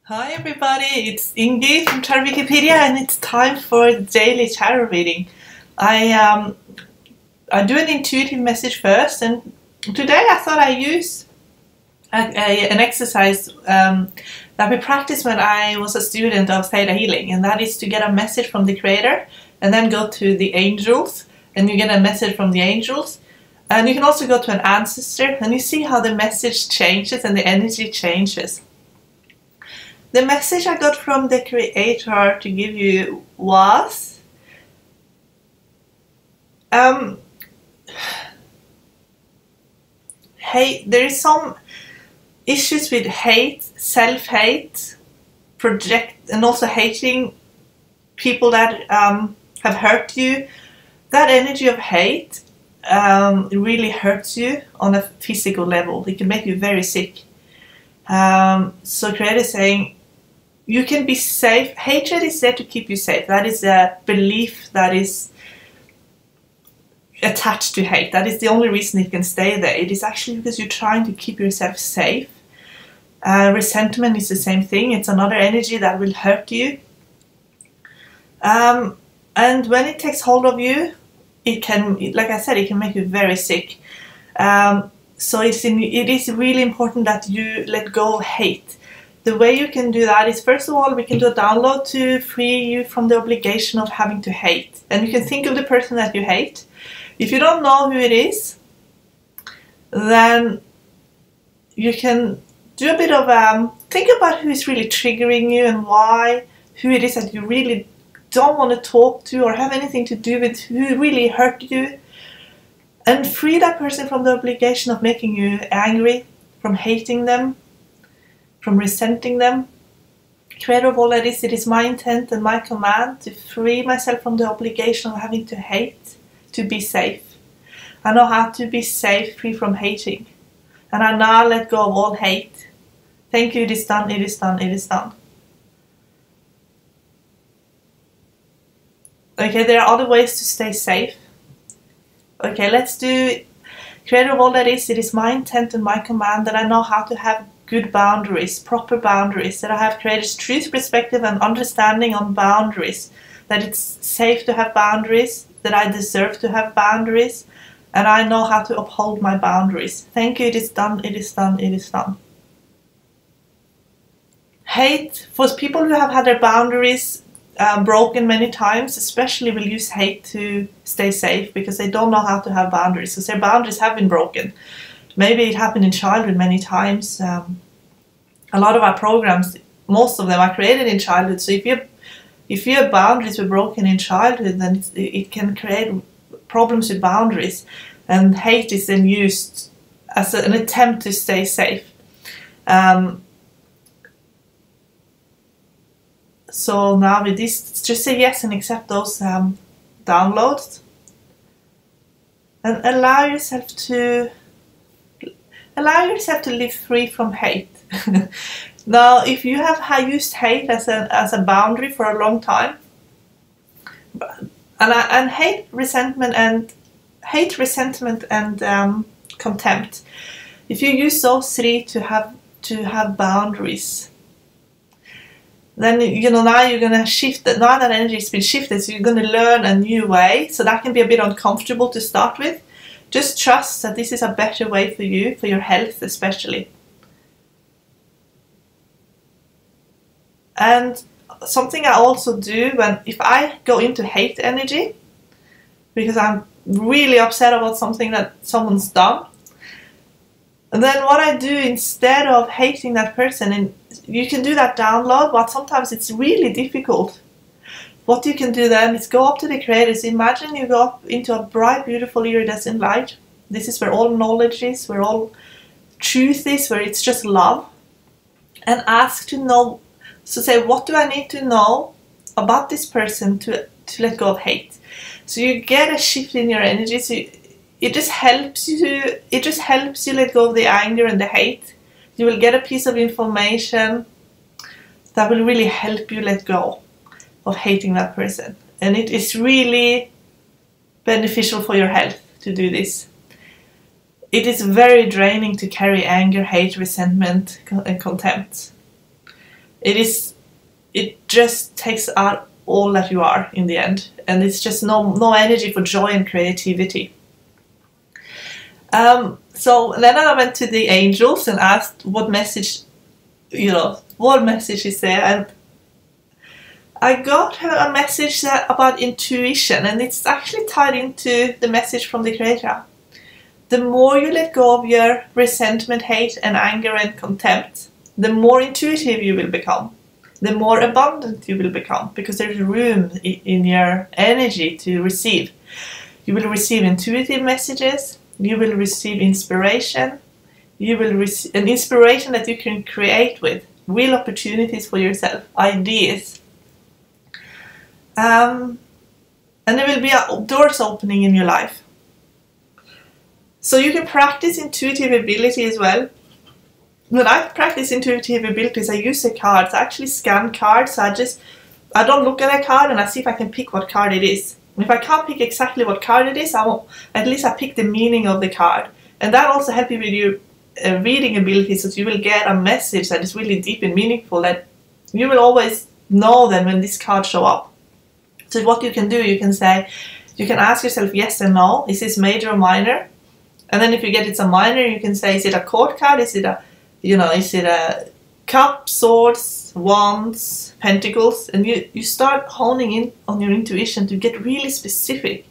Hi everybody, it's Ingi from Tarot Wikipedia and it's time for the daily tarot reading. I do an intuitive message first, and today I thought I'd use an exercise that we practiced when I was a student of Theta Healing, and that is to get a message from the Creator and then go to the angels and you get a message from the angels. And you can also go to an ancestor and you see how the message changes and the energy changes. The message I got from the Creator to give you was hate. There is some issues with hate, self-hate, and also hating people that have hurt you. That energy of hate really hurts you on a physical level. It can make you very sick. So Creator is saying, you can be safe. Hatred is there to keep you safe. That is a belief that is attached to hate. That is the only reason it can stay there. It is actually because you're trying to keep yourself safe. Resentment is the same thing. It's another energy that will hurt you. And when it takes hold of you, it can, like I said, it can make you very sick. So it is really important that you let go of hate. The way you can do that is, first of all, we can do a download to free you from the obligation of having to hate. And you can think of the person that you hate. If you don't know who it is, then you can do a bit of think about who is really triggering you and why, who it is that you really don't want to talk to or have anything to do with, who really hurt you. And free that person from the obligation of making you angry, from hating them, from resenting them. Creator of all that is, it is my intent and my command to free myself from the obligation of having to hate, to be safe. I know how to be safe, free from hating. And I now let go of all hate. Thank you, it is done, it is done, it is done. Okay, there are other ways to stay safe. Okay, let's do Creator of all that is, it is my intent and my command that I know how to have good boundaries, proper boundaries, that I have Creator's truth, perspective and understanding on boundaries, that it's safe to have boundaries, that I deserve to have boundaries, and I know how to uphold my boundaries. Thank you, it is done, it is done, it is done. Hate, for people who have had their boundaries broken many times, especially will use hate to stay safe because they don't know how to have boundaries, because their boundaries have been broken. Maybe it happened in childhood many times. A lot of our programs, most of them are created in childhood. So if your boundaries were broken in childhood, then it can create problems with boundaries. And hate is then used as an attempt to stay safe. So now with this, just say yes and accept those downloads. And allow yourself to live free from hate. Now, if you have used hate as a boundary for a long time, and hate, resentment, and contempt, if you use those three to have boundaries, then now you're gonna shift that. Now that energy has been shifted, so you're gonna learn a new way. So that can be a bit uncomfortable to start with. Just trust that this is a better way for you, for your health especially. And something I also do if I go into hate energy, because I'm really upset about something that someone's done, and then what I do instead of hating that person, and you can do that download, but sometimes it's really difficult. What you can do then is go up to the Creators. Imagine you go up into a bright, beautiful, iridescent light. This is where all knowledge is, where all truth is, where it's just love. And ask to know, so say, what do I need to know about this person to let go of hate? So you get a shift in your energy. So it just helps you let go of the anger and the hate. You will get a piece of information that will really help you let go of hating that person. And it is really beneficial for your health to do this. It is very draining to carry anger, hate, resentment and contempt. it just takes out all that you are in the end, and it's just no energy for joy and creativity. So then I went to the angels and asked what message, what message is there, and I got a message about intuition, and it's actually tied into the message from the Creator. The more you let go of your resentment, hate, and anger and contempt, the more intuitive you will become, the more abundant you will become, because there's room in your energy to receive. You will receive intuitive messages, you will receive inspiration, you will receive an inspiration that you can create with, real opportunities for yourself, ideas. And there will be doors opening in your life. So you can practice intuitive ability as well. When I practice intuitive abilities, I use the cards. I actually scan cards. I don't look at a card and I see if I can pick what card it is. If I can't pick exactly what card it is, at least I pick the meaning of the card. And that also helps you with your reading abilities, so you will get a message that is really deep and meaningful, that you will always know then when this card show up. So what you can do, you can ask yourself yes and no. Is this major or minor? And then if you get it's a minor, you can say, is it a court card? Is it a cup, swords, wands, pentacles? And you start honing in on your intuition to get really specific.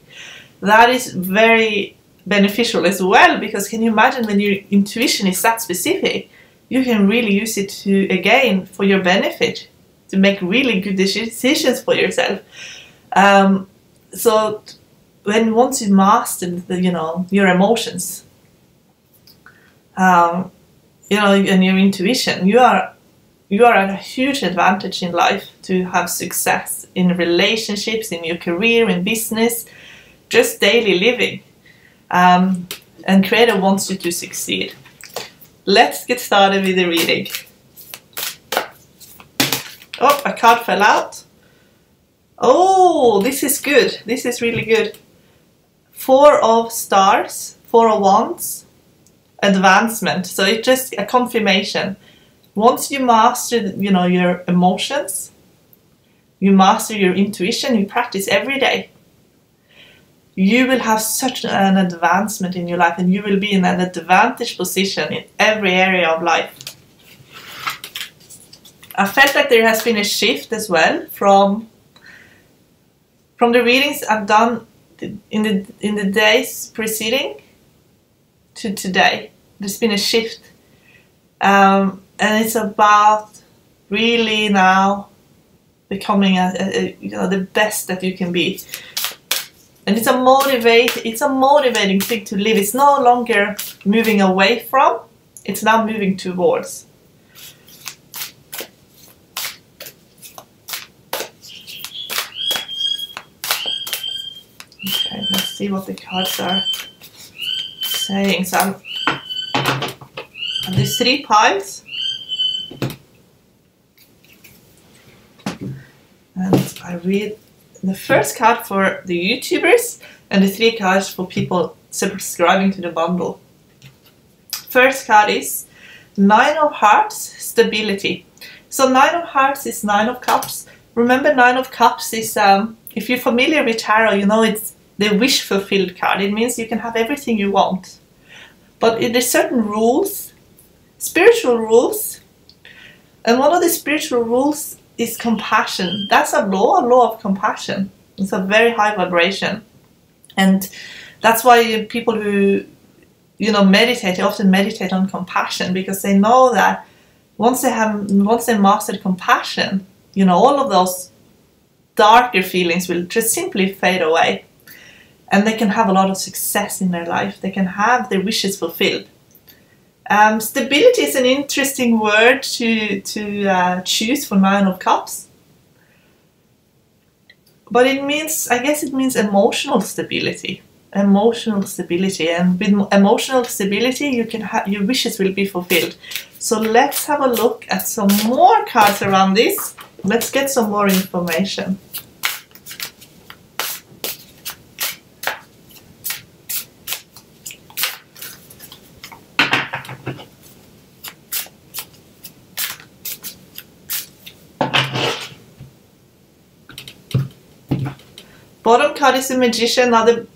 That is very beneficial as well, because can you imagine when your intuition is that specific, you can really use it again for your benefit, to make really good decisions for yourself. So once you master your emotions, and your intuition, you are at a huge advantage in life to have success in relationships, in your career, in business, just daily living. And Creator wants you to succeed. Let's get started with the reading. Oh, a card fell out. Oh, this is good. This is really good. 4 of stars, 4 of wands, advancement. So it's just a confirmation. Once you master, your emotions, you master your intuition, you practice every day, you will have such an advancement in your life, and you will be in an advantage position in every area of life. I felt like there has been a shift as well from the readings I've done in the days preceding to today. There's been a shift, and it's about really now becoming the best that you can be. And it's a motivating thing to live. It's no longer moving away from, it's now moving towards. Okay, let's see what the cards are saying. So there's 3 piles, and I read the first card for the YouTubers and the 3 cards for people subscribing to the bundle. First card is 9 of Hearts, stability. So 9 of Hearts is 9 of Cups. Remember, 9 of Cups is, if you're familiar with tarot, it's the wish fulfilled card. It means you can have everything you want. But there's certain rules, spiritual rules, and one of the spiritual rules is compassion. That's a law of compassion. It's a very high vibration. And that's why people who, meditate, they often meditate on compassion, because they know that once they mastered compassion, all of those darker feelings will just simply fade away. And they can have a lot of success in their life. They can have their wishes fulfilled. Stability is an interesting word to choose for 9 of Cups. But it means emotional stability. Emotional stability. And with emotional stability, your wishes will be fulfilled. So let's have a look at some more cards around this. Let's get some more information. Bottom card is the Magician. Now the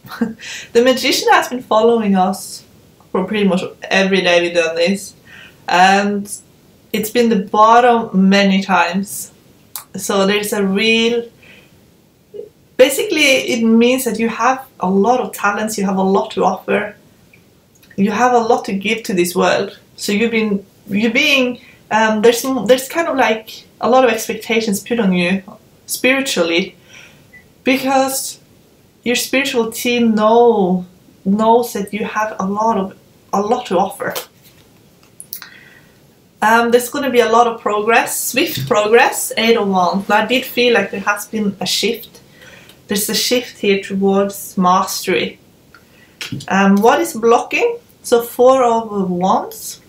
Magician has been following us for pretty much every day we've done this, and it's been the bottom many times. So there's a real, basically it means that you have a lot of talents, you have a lot to offer, you have a lot to give to this world. So you're being there's kind of like a lot of expectations put on you spiritually, because your spiritual team knows that you have a lot to offer. There's going to be a lot of progress, swift progress, 8 of Wands. I did feel like there has been a shift. There's a shift here towards mastery. What is blocking? So 4 of Wands.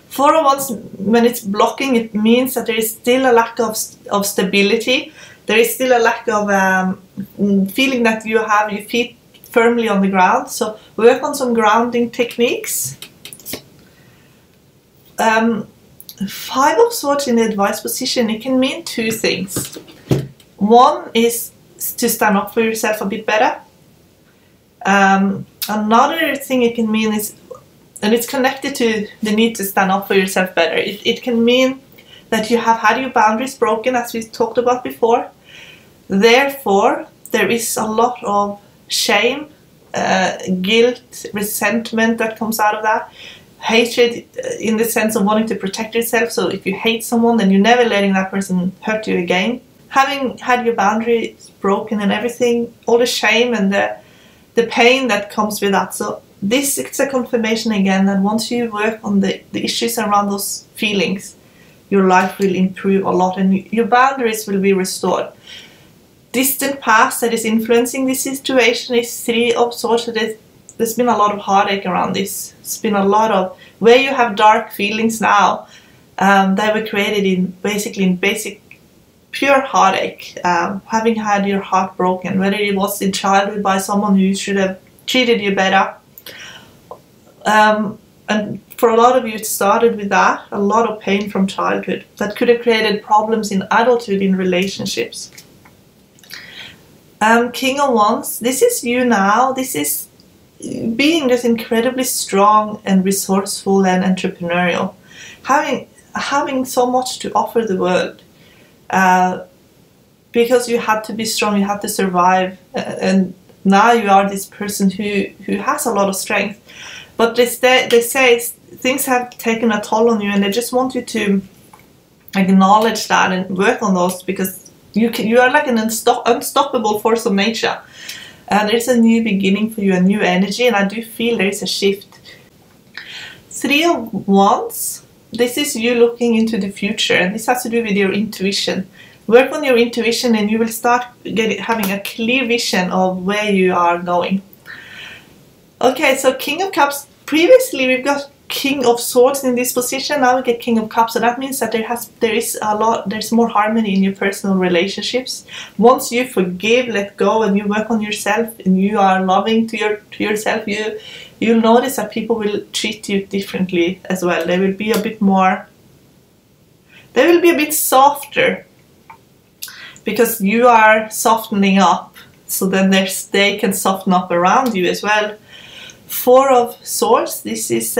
4 of Wands, when it's blocking, it means that there is still a lack of stability. There is still a lack of feeling that you have your feet firmly on the ground. So work on some grounding techniques. 5 of Swords in the advice position, it can mean 2 things. One is to stand up for yourself a bit better. Another thing it can mean is, and it's connected to the need to stand up for yourself better, it can mean that you have had your boundaries broken, as we talked about before. Therefore, there is a lot of shame, guilt, resentment that comes out of that. Hatred in the sense of wanting to protect yourself. So if you hate someone, then you're never letting that person hurt you again. Having had your boundaries broken and everything, all the shame and the pain that comes with that. So this is a confirmation again that once you work on the issues around those feelings, your life will improve a lot and your boundaries will be restored. Distant past that is influencing this situation is 3 of Swords. So there's been a lot of heartache around this. It's been a lot of, where you have dark feelings now, they were created in basic pure heartache, having had your heart broken, whether it was in childhood by someone who should have treated you better. And for a lot of you, it started with that, a lot of pain from childhood that could have created problems in adulthood in relationships. King of Wands, this is you now. This is being just incredibly strong and resourceful and entrepreneurial, having so much to offer the world, because you had to be strong, you had to survive, and now you are this person who has a lot of strength. But they say things have taken a toll on you, and they just want you to acknowledge that and work on those, because you are like an unstoppable force of nature. There's a new beginning for you, a new energy, and I do feel there is a shift. 3 of Wands, this is you looking into the future, and this has to do with your intuition. Work on your intuition and you will start having a clear vision of where you are going. Okay, so King of Cups. Previously we've got King of Swords in this position. Now we get King of Cups, so that means that there's more harmony in your personal relationships. Once you forgive, let go, and you work on yourself, and you are loving to yourself, you'll notice that people will treat you differently as well. They will be a bit softer, because you are softening up. So then they can soften up around you as well. 4 of Swords, this is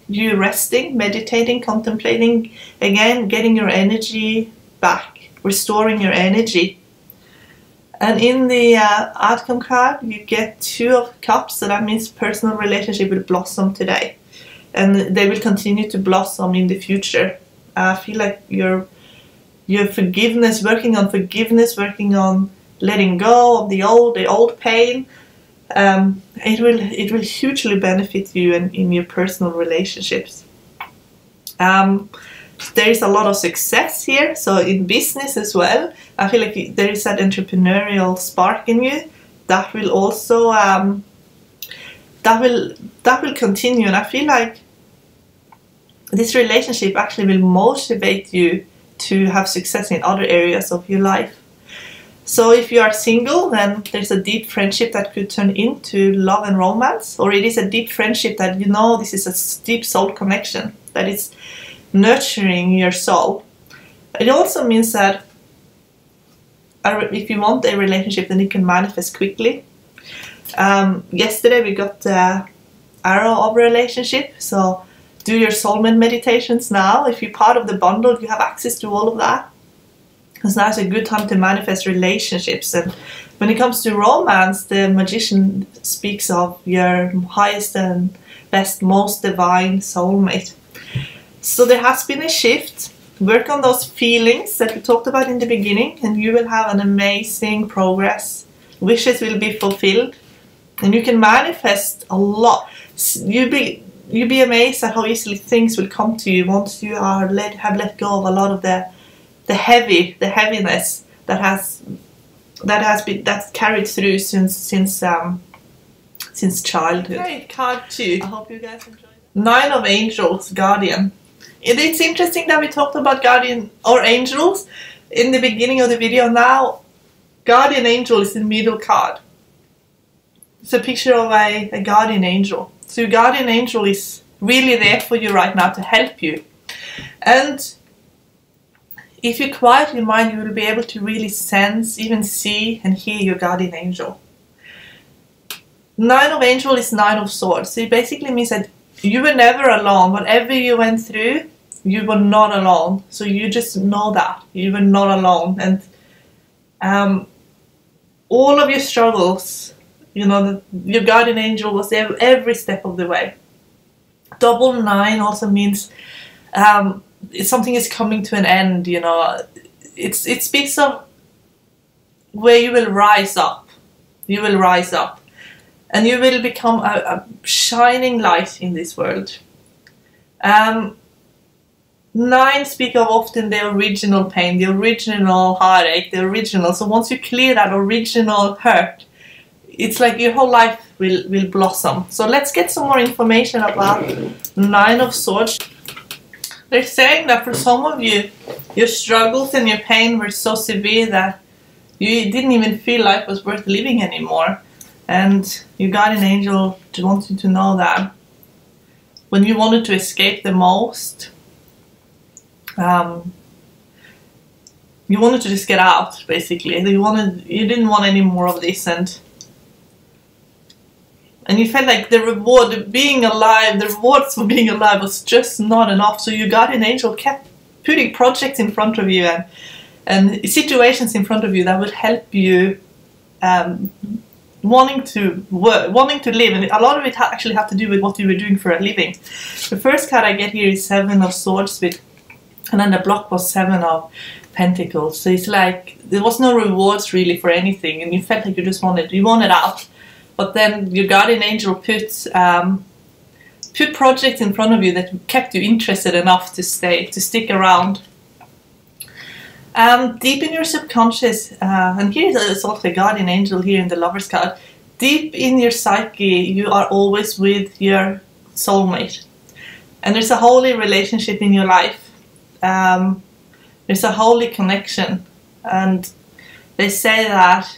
you resting, meditating, contemplating, again getting your energy back, restoring your energy. And in the outcome card you get 2 of Cups, so that means personal relationship will blossom today, and they will continue to blossom in the future. I feel like your forgiveness, working on forgiveness, working on letting go of the old pain, it will hugely benefit you in your personal relationships. There is a lot of success here, so in business as well. I feel like there is that entrepreneurial spark in you that will also that will continue, and I feel like this relationship actually will motivate you to have success in other areas of your life. So if you are single, then there's a deep friendship that could turn into love and romance, or it is a deep friendship that this is a deep soul connection that is nurturing your soul. It also means that if you want a relationship, then it can manifest quickly. Yesterday we got the arrow of relationship, so do your soulmate meditations now. If you're part of the bundle, you have access to all of that, because now is a good time to manifest relationships. And when it comes to romance, the magician speaks of your highest and best, most divine soulmate. So there has been a shift. Work on those feelings that we talked about in the beginning, and you will have an amazing progress. Wishes will be fulfilled, and you can manifest a lot. You'll be amazed at how easily things will come to you once you are have let go of a lot of the heaviness that's carried through since childhood. Great card 2. I hope you guys enjoyed it. 9 of Angels, Guardian. It's interesting that we talked about Guardian or Angels in the beginning of the video. Now Guardian Angel is the middle card. It's a picture of a Guardian Angel. So your Guardian Angel is really there for you right now to help you. And if you quiet your mind, you will be able to really sense, even see and hear your Guardian Angel. 9 of Angel is 9 of Swords. So it basically means that you were never alone. Whatever you went through, you were not alone. So you just know that. You were not alone. And all of your struggles, you know, your Guardian Angel was there every step of the way. Double 9 also means something is coming to an end, you know. It speaks of where you will rise up. You will rise up. And you will become a shining light in this world. 9 speak of often the original pain, the original heartache, the original. So once you clear that original hurt, it's like your whole life will blossom. So let's get some more information about 9 of Swords. They're saying that for some of you, your struggles and your pain were so severe that you didn't even feel life was worth living anymore. And your Guardian Angel wants you to know that when you wanted to escape the most, you wanted to just get out, basically. You didn't want any more of this, and you felt like the reward, being alive, the rewards for being alive was just not enough. So your Guardian Angel kept putting projects in front of you and situations in front of you that would help you wanting to work, wanting to live. And a lot of it actually had to do with what you were doing for a living. The first card I get here is 7 of Swords, and then the block was 7 of Pentacles. So it's like there was no rewards really for anything, and you felt like you wanted out. But then your Guardian Angel put projects in front of you that kept you interested enough to stick around. Deep in your subconscious, and here is also a Guardian Angel here in the Lover's card. Deep in your psyche, you are always with your soulmate, and there's a holy relationship in your life. There's a holy connection, and they say that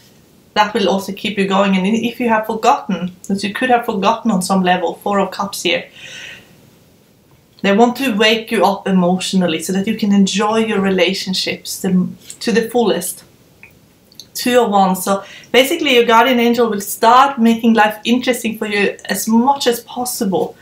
will also keep you going. And if you have forgotten, that you could have forgotten on some level, 4 of Cups here, they want to wake you up emotionally so that you can enjoy your relationships to the fullest. 2 of Wands. So basically your Guardian Angel will start making life interesting for you as much as possible.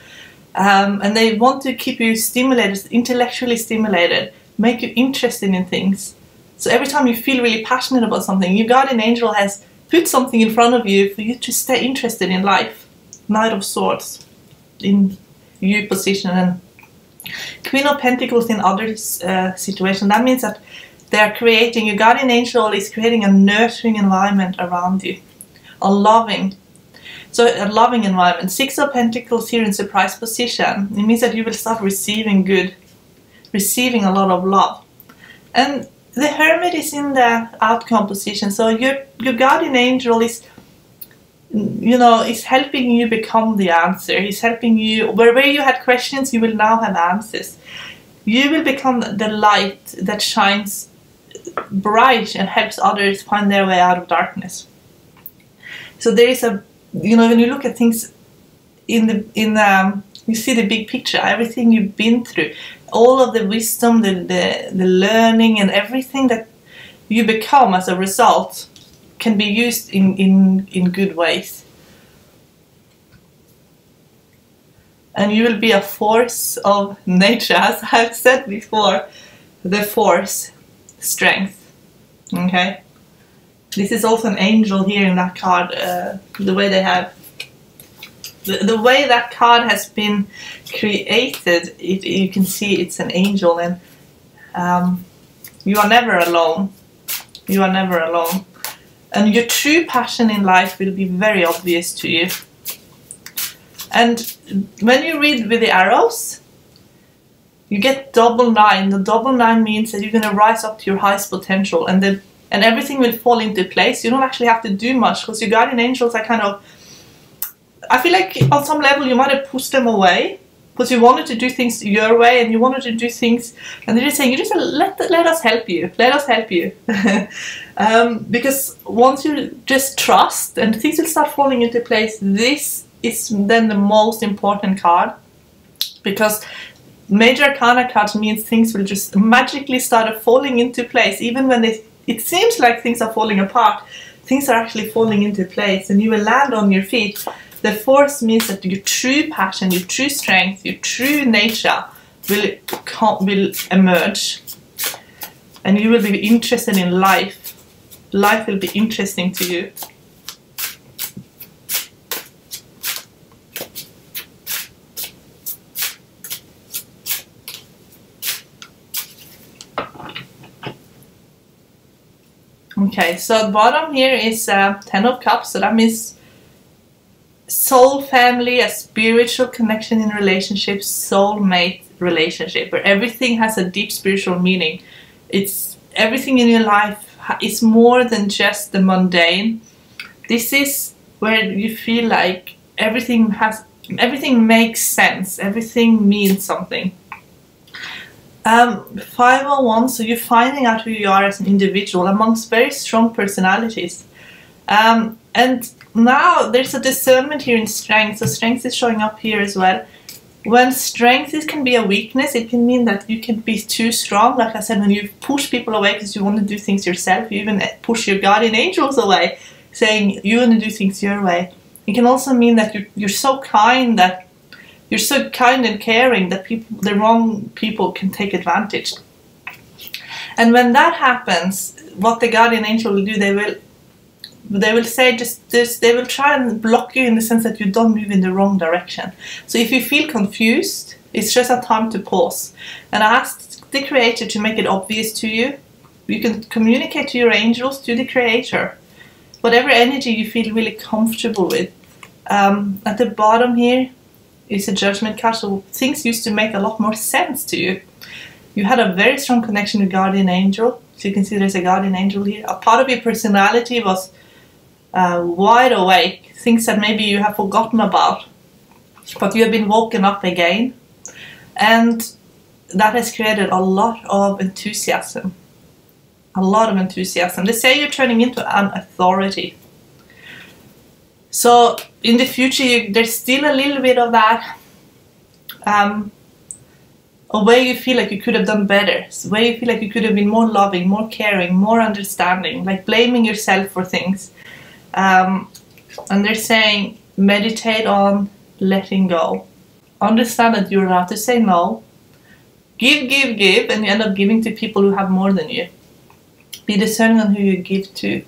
And they want to keep you stimulated, intellectually stimulated, make you interested in things. So every time you feel really passionate about something, your Guardian Angel has put something in front of you for you to stay interested in life. Knight of Swords in you position, and Queen of Pentacles in other situations. That means that they are creating, your Guardian Angel is creating a nurturing environment around you, a loving environment. 6 of Pentacles here in surprise position. It means that you will start receiving a lot of love. And the Hermit is in the outcome position. So your Guardian Angel is, you know, is helping you become the answer. He's helping you, where you had questions, you will now have answers. You will become the light that shines bright and helps others find their way out of darkness. So there is a, you know, when you look at things you see the big picture, everything you've been through, all of the wisdom, the learning, and everything that you become as a result can be used in good ways. And you will be a force of nature, as I've said before, the force, strength. Okay? This is also an angel here in that card, the way they have, the way that card has been created, you can see it's an angel, and you are never alone. You are never alone. And your true passion in life will be very obvious to you. And when you read with the arrows, you get 999. The 999 means that you're going to rise up to your highest potential, and everything will fall into place. You don't actually have to do much, because your guardian angels are kind of, I feel like on some level you might have pushed them away because you wanted to do things your way, and you wanted to do things, and they're just saying, you just let us help you, let us help you. Because once you just trust, and things will start falling into place. This is then the most important card, because major arcana cards means things will just magically start falling into place. Even when it seems like things are falling apart, things are actually falling into place, and you will land on your feet. The force means that your true passion, your true strength, your true nature will emerge, and you will be interested in life. Life will be interesting to you. Okay, so the bottom here is 10 of Cups, so that means soul family, a spiritual connection in relationships, soulmate relationship, where everything has a deep spiritual meaning. It's everything in your life is more than just the mundane. This is where you feel like everything makes sense, everything means something. 501, so you're finding out who you are as an individual amongst very strong personalities. And now there's a discernment here in strength, so strength is showing up here as well. When strength can be a weakness, it can mean that you can be too strong. Like I said, when you push people away because you want to do things yourself, you even push your guardian angels away, saying you want to do things your way. It can also mean that you're so kind and caring that the wrong people can take advantage. And when that happens, what the guardian angel will do, they will say they will try and block you in the sense that you don't move in the wrong direction. So if you feel confused, it's just a time to pause and ask the Creator to make it obvious to you. You can communicate to your angels, to the Creator, whatever energy you feel really comfortable with. At the bottom here is a Judgment card, so things used to make a lot more sense to you. You had a very strong connection with guardian angel, so you can see there's a guardian angel here. A part of your personality was wide awake, things that maybe you have forgotten about, but you have been woken up again, and that has created a lot of enthusiasm. A lot of enthusiasm. They say you're turning into an authority. So in the future, there's still a little bit of that, a way you feel like you could have done better, a way you feel like you could have been more loving, more caring, more understanding, like blaming yourself for things. And they're saying, meditate on letting go. Understand that you're allowed to say no. Give, and you end up giving to people who have more than you. Be discerning on who you give to.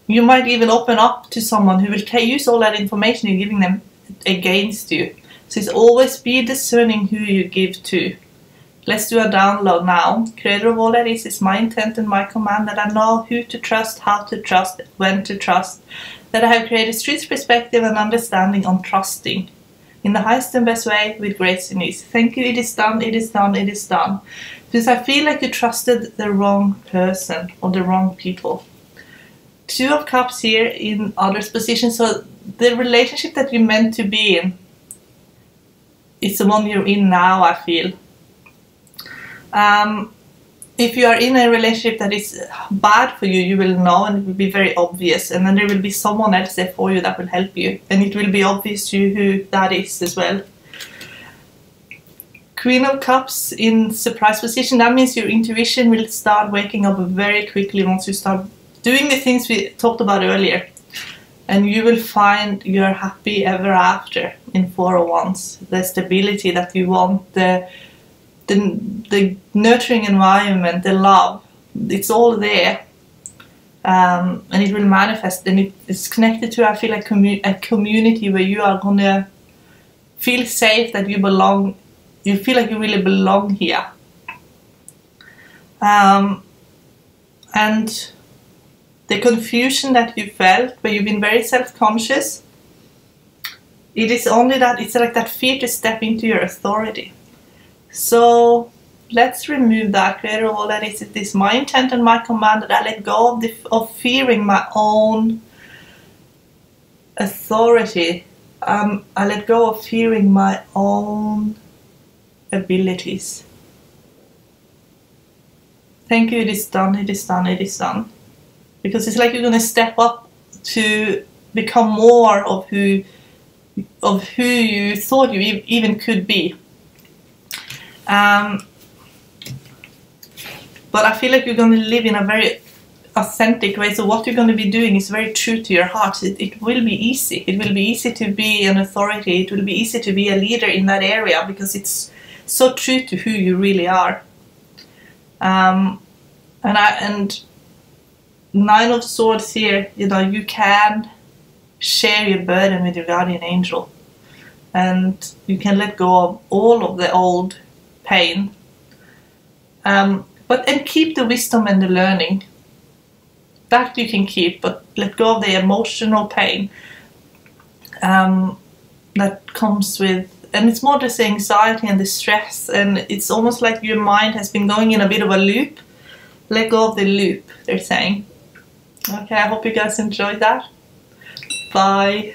You might even open up to someone who will use all that information you're giving them against you. So it's always be discerning who you give to. Let's do a download now. Creator of all that is my intent and my command, that I know who to trust, how to trust, when to trust. That I have created street perspective and understanding on trusting in the highest and best way with grace and ease. Thank you, it is done, it is done, it is done. Because I feel like you trusted the wrong person or the wrong people. 2 of Cups here in others' position, so the relationship that you're meant to be in is the one you're in now, I feel. If you are in a relationship that is bad for you, you will know, and it will be very obvious, and then there will be someone else there for you that will help you, and it will be obvious to you who that is as well. Queen of Cups in surprise position, that means your intuition will start waking up very quickly once you start doing the things we talked about earlier. And you will find you're happy ever after in Four of Wands. The stability that you want, the nurturing environment, the love, it's all there. And it will manifest, and it's connected to, I feel like, a community where you are gonna feel safe, that you belong. You feel like you really belong here. And the confusion that you felt, where you've been very self-conscious, it is only that, it's like that fear to step into your authority. So let's remove that. Creator of all that is, it is my intent and my command that I let go of fearing my own authority. I let go of fearing my own abilities. Thank you, it is done, it is done, it is done. Because it's like you're going to step up to become more of who you thought you even could be. But I feel like you're going to live in a very authentic way. So what you're going to be doing is very true to your heart. It will be easy. It will be easy to be an authority. It will be easy to be a leader in that area because it's so true to who you really are. And Nine of Swords here, you know, you can share your burden with your guardian angel, and you can let go of all of the old pain, and keep the wisdom and the learning. That you can keep, but let go of the emotional pain that comes with, and it's more just the anxiety and the stress, and it's almost like your mind has been going in a bit of a loop. Let go of the loop, they're saying. Okay, I hope you guys enjoyed that. Bye.